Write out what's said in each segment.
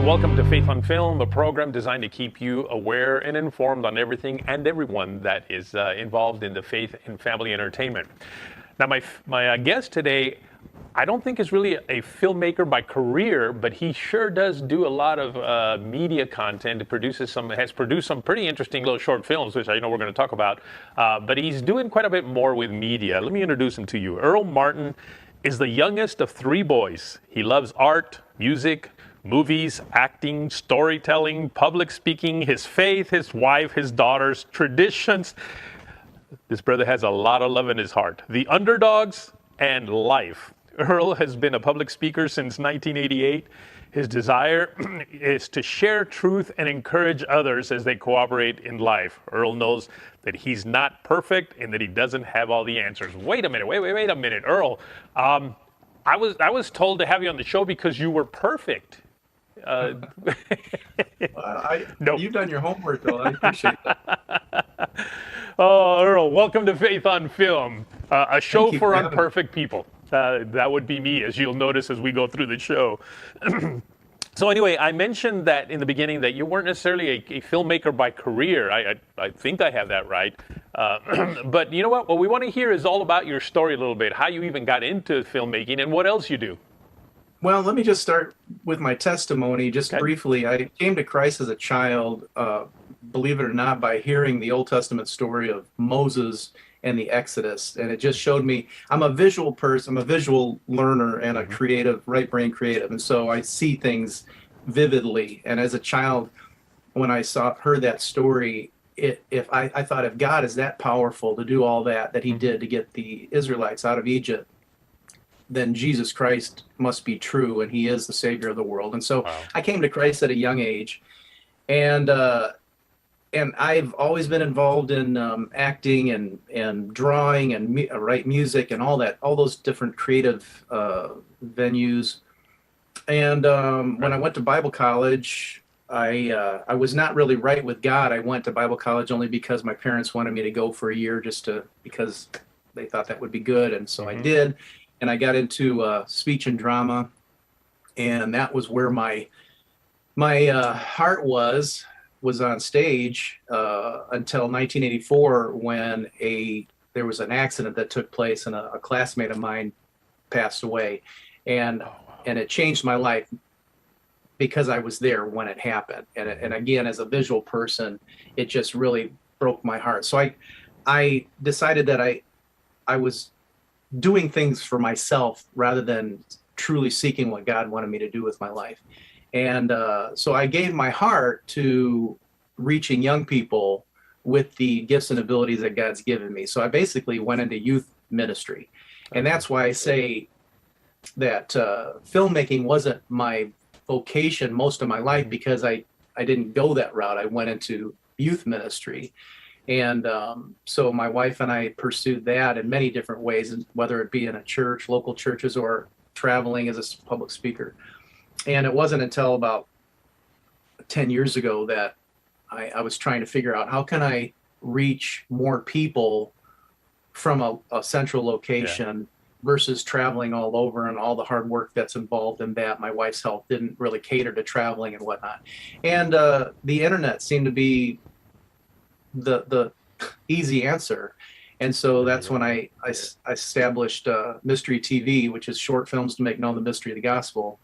and welcome to Faith on Film, a program designed to keep you aware and informed on everything and everyone that is involved in the faith and family entertainment. Now, my guest today, I don't think is really a filmmaker by career, but he sure does do a lot of media content. Has produced some pretty interesting little short films, which I know we're going to talk about. But he's doing quite a bit more with media. Let me introduce him to you. Earl Martin is the youngest of three boys. He loves art, music, movies, acting, storytelling, public speaking, his faith, his wife, his daughters, traditions. This brother has a lot of love in his heart. The underdogs and life. Earl has been a public speaker since 1988. His desire is to share truth and encourage others as they cooperate in life. Earl knows that he's not perfect and that he doesn't have all the answers. Wait a minute, wait a minute, Earl. I was told to have you on the show because you were perfect. No. You've done your homework, though. I appreciate that. Oh, Earl, welcome to Faith on Film, a show for imperfect people. That would be me, as you'll notice as we go through the show. So anyway, I mentioned that in the beginning that you weren't necessarily a filmmaker by career. I think I have that right. But you know what? What we want to hear is all about your story a little bit, how you even got into filmmaking and what else you do. Well, let me just start with my testimony just briefly. I came to Christ as a child, believe it or not, by hearing the Old Testament story of Moses and the Exodus. And it just showed me, I'm a visual person, I'm a visual learner and a creative, right brain creative. And so I see things vividly. And as a child, when I heard that story, I thought, if God is that powerful to do all that he did to get the Israelites out of Egypt, then Jesus Christ must be true, and he is the Savior of the world. And so I came to Christ at a young age, and I've always been involved in acting and drawing and write music and all those different creative venues. And when I went to Bible college, I was not really right with God. I went to Bible college only because my parents wanted me to go for a year because they thought that would be good, and so I did. And I got into speech and drama, and that was where my heart was on stage until 1984, when there was an accident that took place, and a classmate of mine passed away, and it changed my life because I was there when it happened. And again, as a visual person, it just really broke my heart. So I decided that I was doing things for myself rather than truly seeking what God wanted me to do with my life. And so I gave my heart to reaching young people with the gifts and abilities that God's given me. So I basically went into youth ministry. And that's why I say that filmmaking wasn't my vocation most of my life, because I didn't go that route. I went into youth ministry. And so my wife and I pursued that in many different ways, whether it be in a church, local churches, or traveling as a public speaker. And it wasn't until about 10 years ago that I was trying to figure out, how can I reach more people from a central location versus traveling all over, and all the hard work that's involved in that. My wife's health didn't really cater to traveling and whatnot. And the internet seemed to be the easy answer. And so that's when I established Mystery TV, which is short films to make known the mystery of the gospel,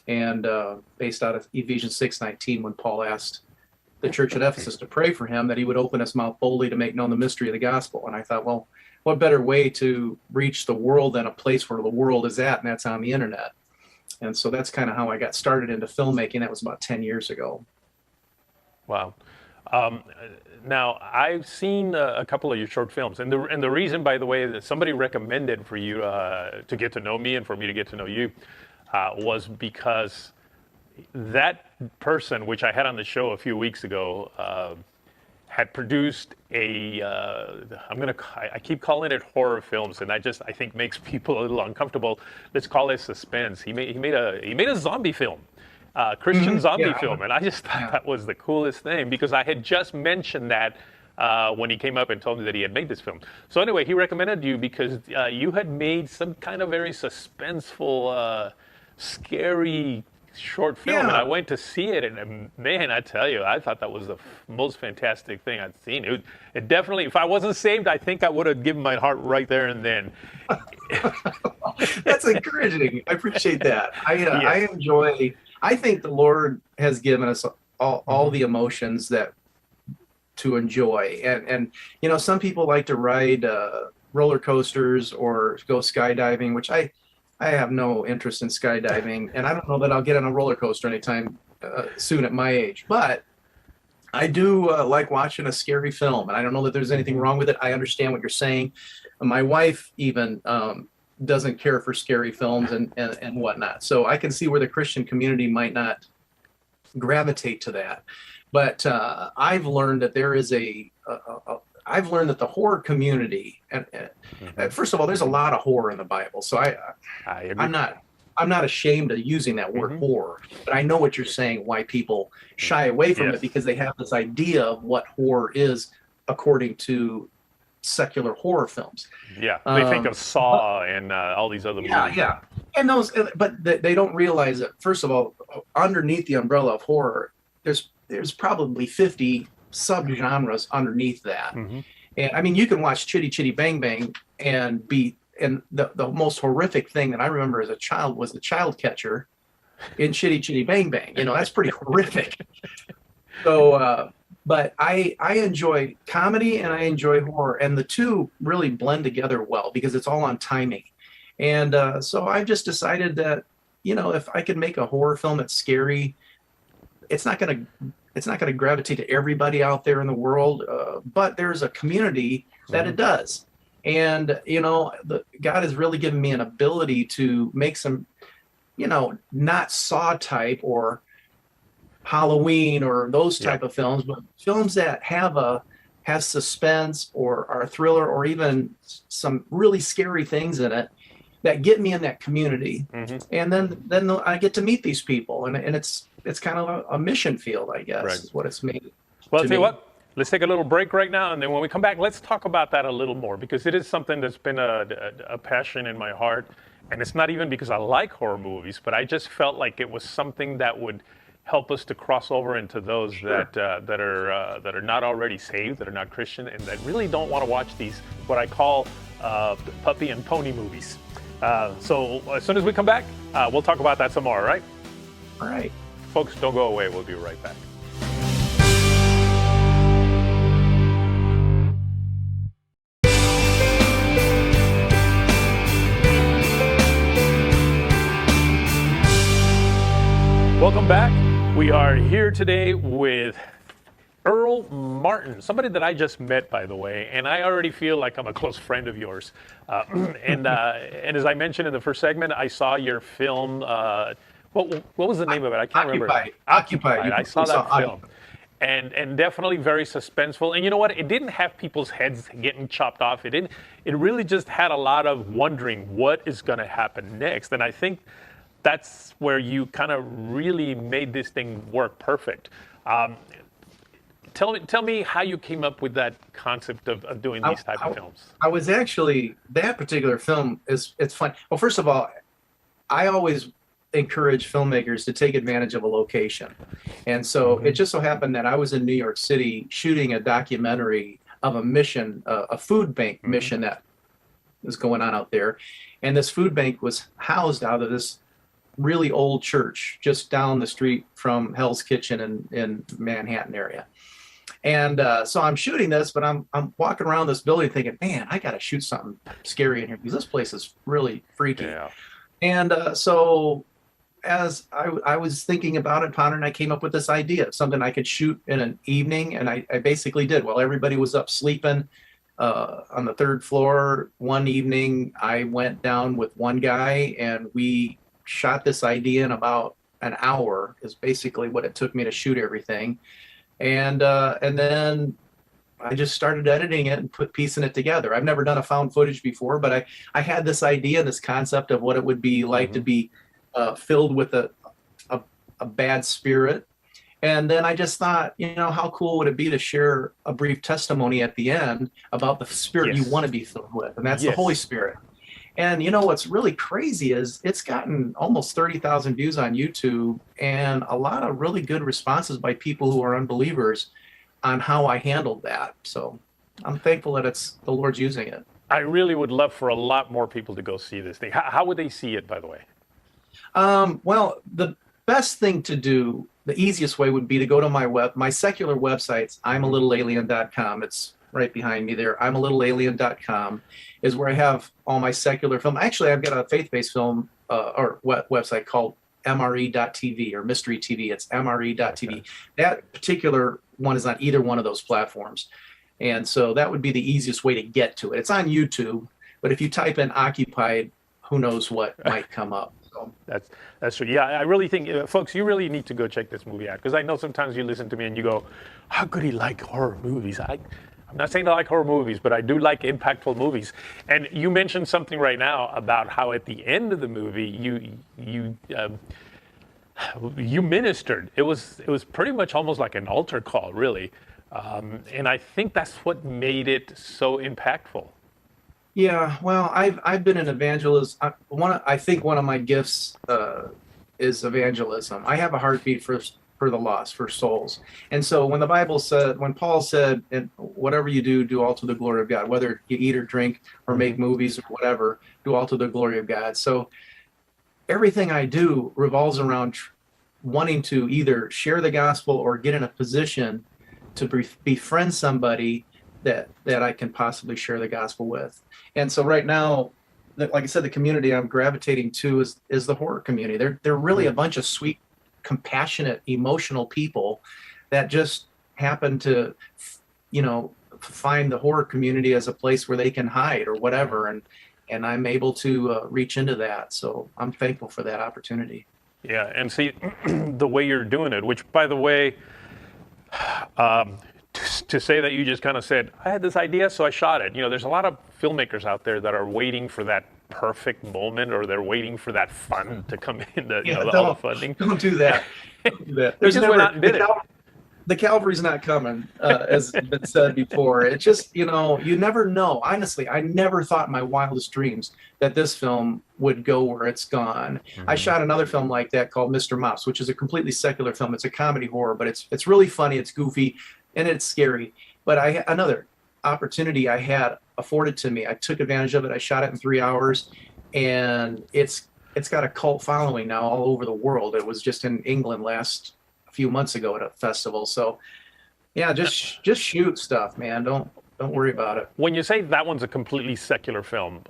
and based out of Ephesians 6:19, when Paul asked the church at Ephesus to pray for him that he would open his mouth boldly to make known the mystery of the gospel. And I thought, well, what better way to reach the world than a place where the world is at, and that's on the internet. And so that's kind of how I got started into filmmaking. That was about 10 years ago. Wow. Now, I've seen a couple of your short films, and the reason, by the way, that somebody recommended for you to get to know me and for me to get to know you was because that person, which I had on the show a few weeks ago, had produced I keep calling it horror films, and I think makes people a little uncomfortable. Let's call it suspense. He made a zombie film. Christian zombie film, and I just thought that was the coolest thing, because I had just mentioned that when he came up and told me that he had made this film. So anyway, he recommended you because you had made some kind of very suspenseful, scary short film, and I went to see it, and man, I tell you, I thought that was the most fantastic thing I'd seen. It definitely, if I wasn't saved, I think I would have given my heart right there and then. That's encouraging. I appreciate that. I Yes. enjoy. I think the Lord has given us all the emotions that to enjoy, and some people like to ride roller coasters or go skydiving, which I have no interest in skydiving, and I don't know that I'll get on a roller coaster anytime soon at my age. But I do like watching a scary film, and I don't know that there's anything wrong with it. I understand what you're saying. My wife even doesn't care for scary films and whatnot. So I can see where the Christian community might not gravitate to that. But I've learned that there is I've learned that the horror community, and first of all, there's a lot of horror in the Bible. So I agree. I'm not ashamed of using that word horror, but I know what you're saying, why people shy away from it, because they have this idea of what horror is according to secular horror films. Yeah, they think of Saw and all these other movies. Yeah. And but they don't realize that, first of all, underneath the umbrella of horror, there's probably 50 subgenres underneath that. And I mean, you can watch Chitty Chitty Bang Bang and the most horrific thing that I remember as a child was the child catcher in Chitty Chitty Bang Bang. That's pretty horrific. So, but I enjoy comedy and I enjoy horror, and the two really blend together well because it's all on timing. And so I've just decided that, if I could make a horror film that's scary, it's not going to gravitate to everybody out there in the world, but there's a community that it does. And, God has really given me an ability to make some, not Saw type or Halloween or those type of films, but films that has suspense or are a thriller or even some really scary things in it that get me in that community. And then I get to meet these people, and it's kind of a mission field, I guess, is what it's made. Well, I'll tell you what, let's take a little break right now, and then when we come back, let's talk about that a little more, because it is something that's been a passion in my heart, and it's not even because I like horror movies, but I just felt like it was something that would help us to cross over into those that are not already saved, that are not Christian, and that really don't want to watch these, what I call puppy and pony movies. So as soon as we come back, we'll talk about that some more, all right? All right. Folks, don't go away. We'll be right back. Welcome back. We are here today with Earl Martin, somebody that I just met, by the way, and I already feel like I'm a close friend of yours. And as I mentioned in the first segment, I saw your film. What was the name of it? I can't remember. Occupied. I saw that film. And definitely very suspenseful. And you know what? It didn't have people's heads getting chopped off. It didn't. It really just had a lot of wondering what is going to happen next. And I think that's where you kind of really made this thing work perfect. Tell me how you came up with that concept of doing these type of films. I was actually, that particular film it's fun. Well, first of all, I always encourage filmmakers to take advantage of a location. And so it just so happened that I was in New York City shooting a documentary of a mission, a food bank mission that was going on out there. And this food bank was housed out of this really old church just down the street from Hell's Kitchen in Manhattan area. And so I'm shooting this, but I'm walking around this building thinking, man, I got to shoot something scary in here because this place is really freaky. Yeah. And so as I was thinking about it, pondering, I came up with this idea of something I could shoot in an evening. And I basically did. While everybody was up sleeping on the third floor, one evening I went down with one guy and we shot this idea in about an hour is basically what it took me to shoot everything. And then I just started editing it and piecing it together. I've never done a found footage before, but I had this idea, this concept of what it would be like to be filled with a bad spirit. And then I just thought, how cool would it be to share a brief testimony at the end about the spirit you want to be filled with? And that's the Holy Spirit. And you know what's really crazy is it's gotten almost 30,000 views on YouTube and a lot of really good responses by people who are unbelievers on how I handled that. So I'm thankful that it's the Lord's using it. I really would love for a lot more people to go see this thing. How would they see it, by the way? Well, the best thing to do, the easiest way would be to go to my secular websites, imalittlealien.com. It's right behind me there. imalittlealien.com is where I have all my secular film. Actually, I've got a faith-based film or website called mre.tv or Mystery TV. It's mre.tv. Okay. That particular one is on either one of those platforms. And so that would be the easiest way to get to it. It's on YouTube, but if you type in occupied, who knows what might come up. So. That's true. Yeah, I really think, folks, you really need to go check this movie out, because I know sometimes you listen to me and you go, "How could he like horror movies?" I'm not saying I like horror movies, but I do like impactful movies. And you mentioned something right now about how at the end of the movie you ministered. It was pretty much almost like an altar call, really. And I think that's what made it so impactful. Yeah, well, I've been an evangelist. I think one of my gifts is evangelism. I have a heartbeat for the lost, for souls. And so when when Paul said, "And whatever you do, do all to the glory of God," whether you eat or drink or make movies or whatever, do all to the glory of God. So everything I do revolves around wanting to either share the gospel or get in a position to befriend somebody that I can possibly share the gospel with. And so right now, like I said, the community I'm gravitating to is the horror community. They're really a bunch of sweet, compassionate, emotional people that just happen to, find the horror community as a place where they can hide or whatever. And I'm able to reach into that. So I'm thankful for that opportunity. Yeah, and see the way you're doing it, which, by the way, to say that you just kind of said, "I had this idea, so I shot it." There's a lot of filmmakers out there that are waiting for that perfect moment, or they're waiting for that fund to come in, all the funding. Don't do that. Don't do that. They just went out and did it. The Calvary's not coming, as has been said before. It just, you never know. Honestly, I never thought in my wildest dreams that this film would go where it's gone. I shot another film like that called Mr. Mops, which is a completely secular film. It's a comedy horror, but it's really funny, it's goofy, and it's scary. But another opportunity I had afforded to me. I took advantage of it. I shot it in 3 hours, and it's got a cult following now all over the world. It was just in England a few months ago at a festival. So yeah, just shoot stuff, man. Don't worry about it. When you say that one's a completely secular film,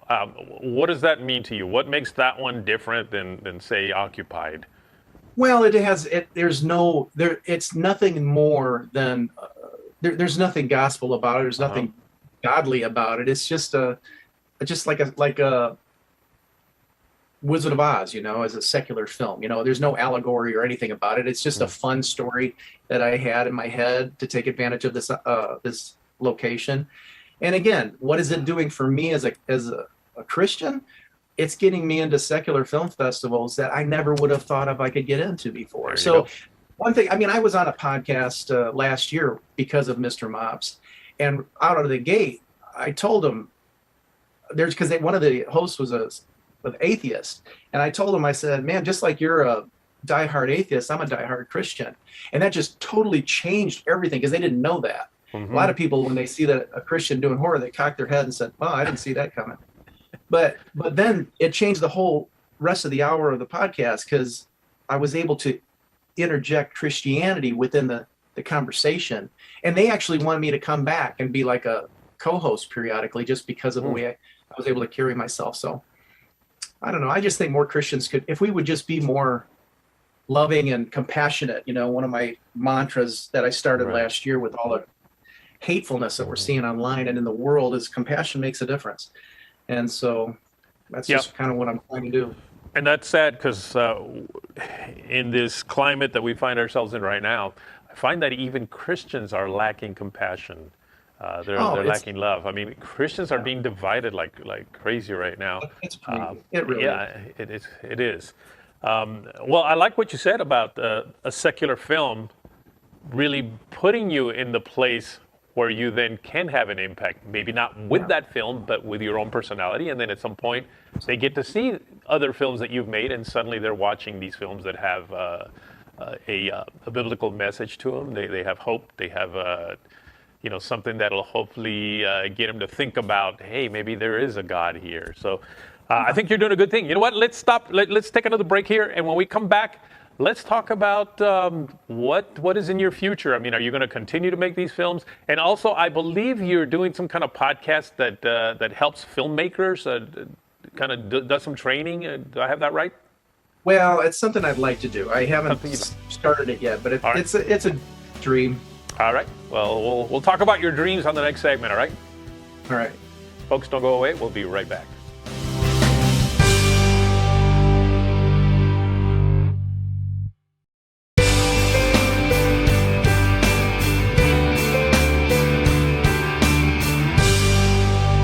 what does that mean to you? What makes that one different than say Occupied? Well, it's nothing more than there's nothing gospel about it. There's nothing godly about it. It's just like a Wizard of Oz, as a secular film. There's no allegory or anything about it. It's just a fun story that I had in my head to take advantage of this location. And again, what is it doing for me as a Christian? It's getting me into secular film festivals that I never would have thought of I could get into before. So one thing, I was on a podcast last year because of Mr. Mops, and out of the gate, I told him because one of the hosts was an atheist, and I told him, I said, "Man, just like you're a diehard atheist, I'm a diehard Christian," and that just totally changed everything because they didn't know that. A lot of people, when they see that a Christian doing horror, they cock their head and said, "Oh, I didn't see that coming." But then it changed the whole rest of the hour of the podcast because I was able to interject Christianity within the conversation, and they actually wanted me to come back and be like a co-host periodically just because of the way I was able to carry myself. So I don't know. I just think more Christians could, if we would just be more loving and compassionate. One of my mantras that I started last year with all the hatefulness that we're seeing online and in the world is compassion makes a difference. And so that's just kind of what I'm trying to do. And that's sad because in this climate that we find ourselves in right now, I find that even Christians are lacking compassion. They're lacking love. Christians are being divided like crazy right now. It's pretty. It really is. It is. Well, I like what you said about a secular film really putting you in the place where you then can have an impact, maybe not with that film, but with your own personality. And then at some point, they get to see other films that you've made, and suddenly they're watching these films that have a biblical message to them. They have hope. They have something that'll hopefully get them to think about, hey, maybe there is a God here. So I think you're doing a good thing. You know what? Let's stop. Let's take another break here, and when we come back, let's talk about what is in your future. I mean, are you going to continue to make these films? And also, I believe you're doing some kind of podcast that helps filmmakers, kind of does some training. Do I have that right? Well, it's something I'd like to do. I haven't started it yet, but it's a dream. All right. Well, we'll talk about your dreams on the next segment. All right. All right. Folks, don't go away. We'll be right back.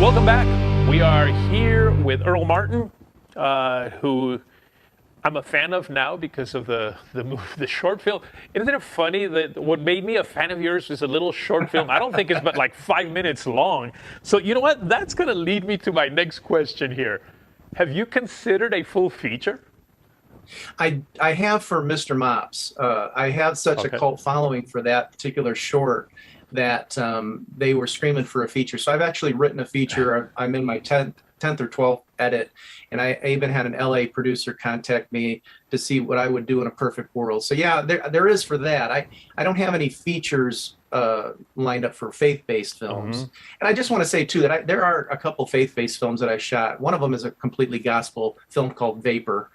Welcome back. We are here with Earl Martin, who I'm a fan of now because of the short film. Isn't it funny that what made me a fan of yours is a little short film? I don't think it's but like 5 minutes long. So you know what? That's going to lead me to my next question here. Have you considered a full feature? I have for Mr. Mops. I have such a cult following for that particular short that they were screaming for a feature. So I've actually written a feature. I'm in my 10th or 12th edit, and I even had an LA producer contact me to see what I would do in a perfect world. So yeah, there is for that. I don't have any features lined up for faith-based films. Mm-hmm. And I just want to say too that there are a couple faith-based films that I shot. One of them is a completely gospel film called Vapor,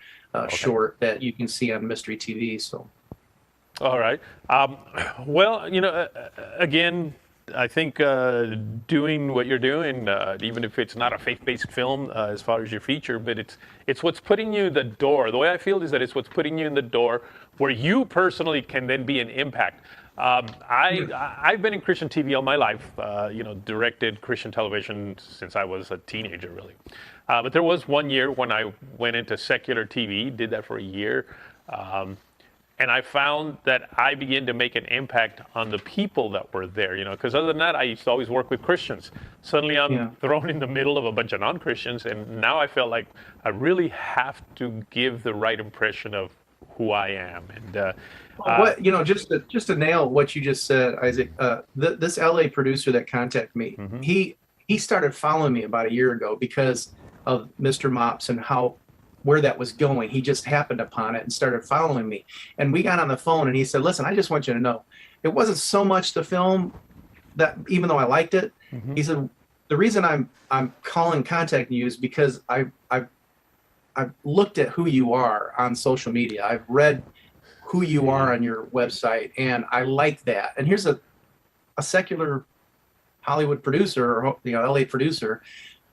short that you can see on Mystery TV. So. All right. Well, again, I think doing what you're doing, even if it's not a faith-based film as far as your feature, but it's what's putting you in the door. The way I feel is that it's what's putting you in the door where you personally can then be an impact. I've been in Christian TV all my life, directed Christian television since I was a teenager, really. But there was one year when I went into secular TV, did that for a year. And I found that I began to make an impact on the people that were there, because other than that, I used to always work with Christians. Suddenly I'm thrown in the middle of a bunch of non-Christians, and now I felt like I really have to give the right impression of who I am. And just to nail what you just said, Isaac, this LA producer that contacted me, mm-hmm. he started following me about a year ago because of Mr. Mops and where that was going. He just happened upon it and started following me. And we got on the phone and he said, listen, I just want you to know, it wasn't so much the film that, even though I liked it, mm-hmm. he said, the reason I'm contacting you is because I've looked at who you are on social media. I've read who you are on your website, and I like that. And here's a secular Hollywood producer or LA producer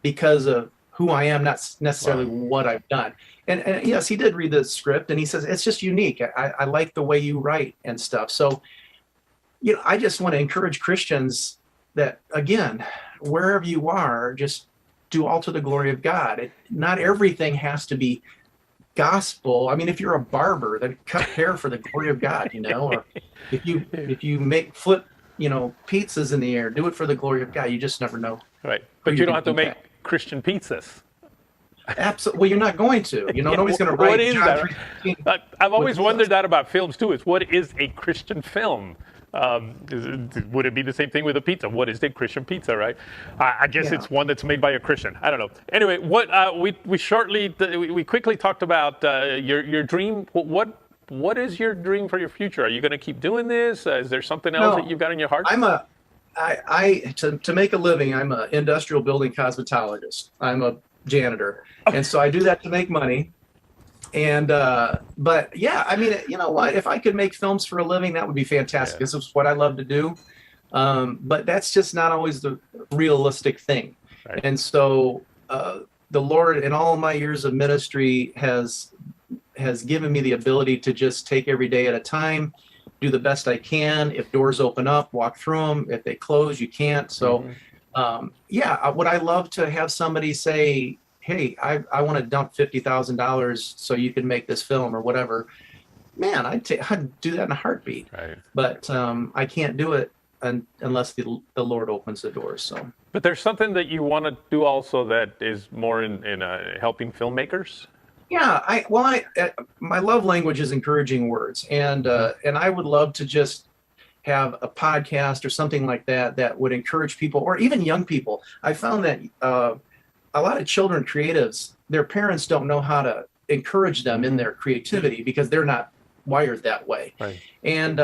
because of who I am, not necessarily what I've done. And yes, he did read the script, and he says, it's just unique. I like the way you write and stuff. So, I just want to encourage Christians that, again, wherever you are, just do all to the glory of God. Not everything has to be gospel. I mean, if you're a barber, then cut hair for the glory of God, or if you flip, pizzas in the air, do it for the glory of God. You just never know. Right. But you don't have to make Christian pizzas. Absolutely. Well, you're not going to. Nobody's going to write. What is that? I've always wondered that about films too. Is what is a Christian film? Would it be the same thing with a pizza? What is a Christian pizza, right? I guess it's one that's made by a Christian. I don't know. Anyway, what we quickly talked about your dream. What is your dream for your future? Are you going to keep doing this? Is there something else that you've got in your heart? To make a living, I'm an industrial building cosmetologist. I'm a janitor, and so I do that to make money. And but yeah, I mean, you know what? If I could make films for a living, that would be fantastic. This is what I love to do. But that's just not always the realistic thing. Right. And so the Lord, in all my years of ministry, has given me the ability to just take every day at a time, do the best I can. If doors open up, walk through them. If they close, you can't. So, would I love to have somebody say, hey, I want to dump $50,000 so you can make this film or whatever. Man, I'd do that in a heartbeat. Right. But I can't do it unless the Lord opens the door. So. But there's something that you want to do also that is more in helping filmmakers. Yeah, my love language is encouraging words, and I would love to just have a podcast or something like that would encourage people, or even young people. I found that a lot of children creatives, their parents don't know how to encourage them in their creativity because they're not wired that way. Right. And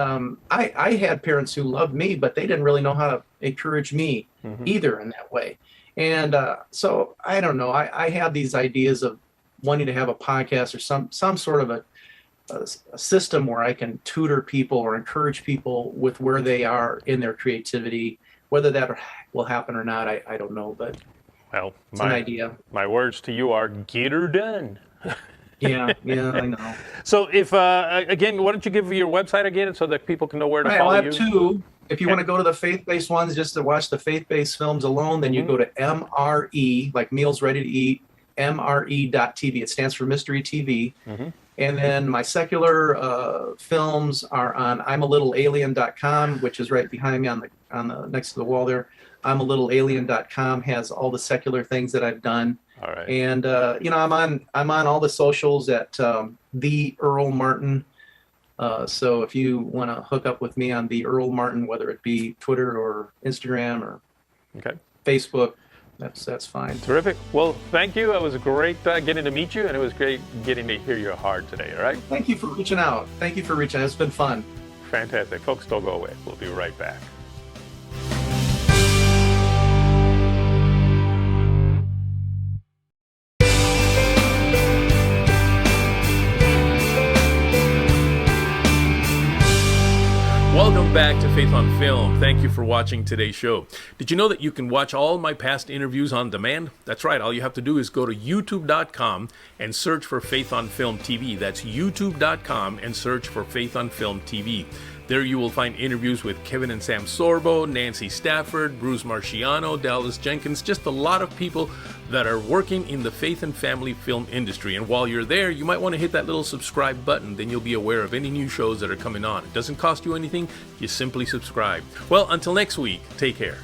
I had parents who loved me, but they didn't really know how to encourage me either in that way. And so I don't know. I have these ideas of wanting to have a podcast or some sort of a system where I can tutor people or encourage people with where they are in their creativity. Whether that will happen or not, I don't know, but well, it's an idea. My words to you are get her done. Yeah, I know. So if, again, why don't you give your website again so that people can know where to follow you? I'll have two. If you want to go to the faith-based ones, just to watch the faith-based films alone, then you go to MRE, like Meals Ready to Eat, MRE.TV. It stands for Mystery TV. And then my secular films are on I'mALittleAlien.com, which is right behind me on the next to the wall there. I'mALittleAlien.com has all the secular things that I've done. All right. And I'm on all the socials at the Earl Martin. So if you want to hook up with me on the Earl Martin, whether it be Twitter or Instagram or Facebook, that's fine. Terrific. Well, thank you. It was great getting to meet you, and it was great getting to hear your heart today. All right. Thank you for reaching out. It's been fun. Fantastic. Folks, don't go away. We'll be right back. Welcome back to Faith on Film. Thank you for watching today's show. Did you know that you can watch all my past interviews on demand? That's right. All you have to do is go to youtube.com and search for Faith on Film TV. That's youtube.com and search for Faith on Film TV. There you will find interviews with Kevin and Sam Sorbo, Nancy Stafford, Bruce Marciano, Dallas Jenkins, just a lot of people that are working in the faith and family film industry. And while you're there, you might want to hit that little subscribe button. Then you'll be aware of any new shows that are coming on. It doesn't cost you anything. You simply subscribe. Well, until next week, take care.